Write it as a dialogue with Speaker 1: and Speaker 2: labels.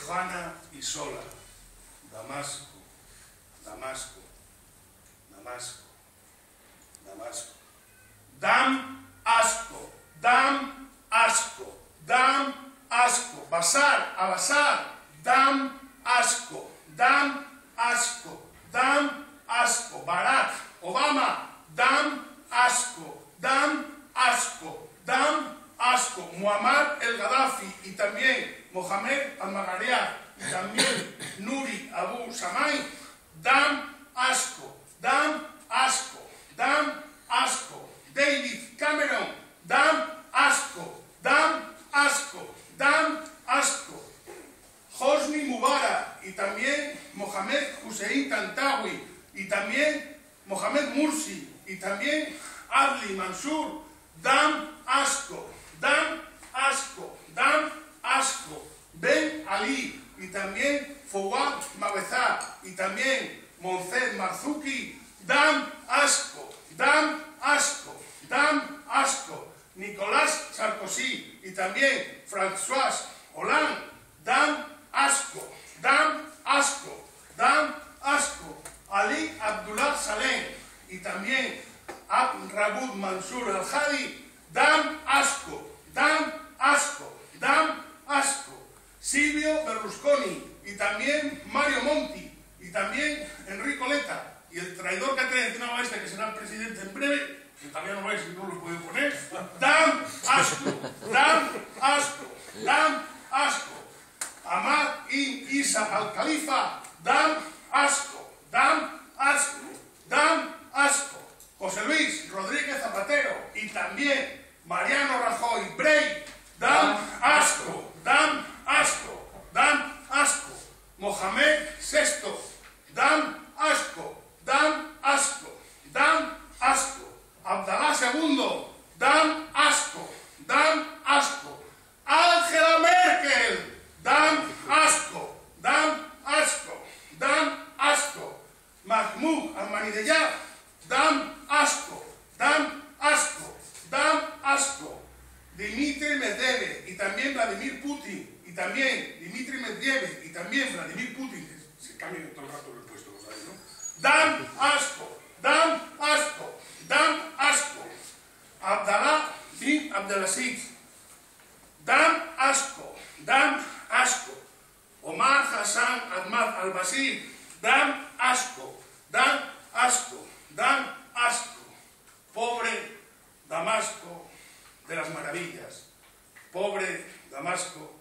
Speaker 1: lejana y sola. Damasco, Damasco, Damasco, Damasco. Dam asco, dam asco, dam asco. Basar, abasar, dam asco, dam asco, dam asco. Barack Obama, dam asco, dam asco, dam asco. Muammar el Gaddafi y también Mohamed al-Magariah y también Nuri Abu Samai, dam asco, dam asco, dam asco. David Cameron, dam asco, dam asco, dam asco. Hosni Mubarak y también Mohamed Hussein Tantawi y también Mohamed Mursi y también Adli Mansur, dam asco, dam asco, dam asco. Ben Ali y también Fouad Mabezah y también Monced Marzouki, dam asco, dam asco, dam asco. Nicolás Sarkozy y también François Hollande, dam asco, dam asco, dam asco. Ali Abdullah Saleh y también Rabud Mansur al-Hadi, dam asco, dam asco, dam asco. Silvio Berlusconi y también Mario Monti y también Enrico Letta y el traidor que ha traicionado a este, que será el presidente en breve, que también no veis si no lo puedo poner, dam asco, dam asco, dam asco. Ahmad ibn Isa al-Khalifa, dam asco, dam asco, dam asco. José Luis Rodríguez Zapatero y también Mariano Rajoy Brey, dam asco, dam asco, dam asco. Mohamed VI, dam asco, dam asco, dam asco. Abdalá II, dam asco, dam asco. Angela Merkel, dam asco, dam asco, dam asco. Mahmoud Ahmadinejad, dam asco, dam asco, dam asco. Dmitry Medvedev y también Vladimir Putin y también Dmitry Medvedev y también Vladimir Putin, que se cambian todo el rato el puesto, ¿lo sabéis, no? Dam asco, dam asco, dam asco. Abdallah bin Abdelaziz, dam asco, dam asco. Omar Hassan Ahmad al-Bashir, dam asco, dam asco, dam asco. Pobre Damasco de las maravillas, pobre Damasco